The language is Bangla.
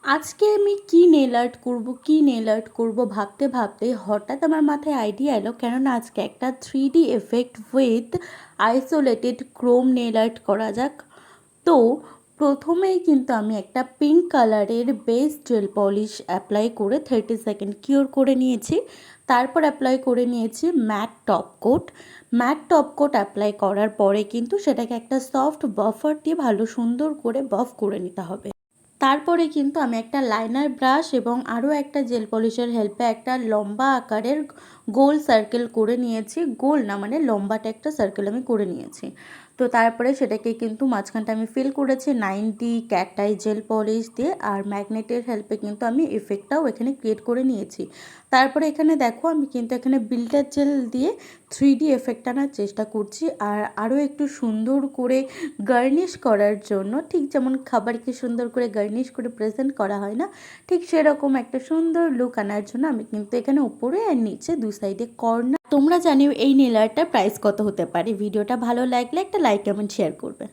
আজকে আমি কি নেল আর্ট করব ভাবতে ভাবতে হঠাৎ আমার মাথায় আইডিয়া এলো, কেননা আজকে একটা 3D effect with isolated Chrome nail art করা যাক। তো প্রথমেই কিন্তু আমি একটা পিঙ্ক কালারের বেস জেল পলিশ অ্যাপ্লাই করে 30 সেকেন্ড কিওর করে নিয়েছি। তারপর অ্যাপ্লাই করে নিয়েছি ম্যাট টপ কোট অ্যাপ্লাই করার পরে কিন্তু সেটাকে একটা সফট বাফার দিয়ে ভালো সুন্দর করে বাফ করে নিতে হবে। তারপরে কিন্তু আমি একটা লাইনার ব্রাশ এবং আরও একটা জেল পলিশের হেল্পে একটা লম্বা আকারের গোল সার্কেল করে নিয়েছি। গোল না, মানে লম্বাটা একটা সার্কেল আমি করে নিয়েছি। তো তারপরে সেটাকে কিন্তু মাঝখানটা আমি ফিল করেছি 90 ক্যাট আই জেল পলিশ দিয়ে, আর ম্যাগনেটের হেল্পে কিন্তু আমি এফেক্টটাও এখানে ক্রিয়েট করে নিয়েছি। তারপরে এখানে দেখো আমি কিন্তু এখানে বিল্টার জেল দিয়ে 3D এফেক্ট আনার চেষ্টা করছি, আর আরও একটু সুন্দর করে গার্নিশ করার জন্য, ঠিক যেমন খাবারকে সুন্দর করে গার্নিশ করে প্রেজেন্ট করা হয় না, ঠিক সেরকম একটা সুন্দর লুক আনার জন্য আমি কিন্তু এখানে উপরে আর নিচে দু সাইডে কর্নার। তোমরা জানিও এই নেল আর্টটার প্রাইস কত হতে পারে। ভিডিওটা ভালো লাগলে একটা লাইক কমেন্ট শেয়ার করবে।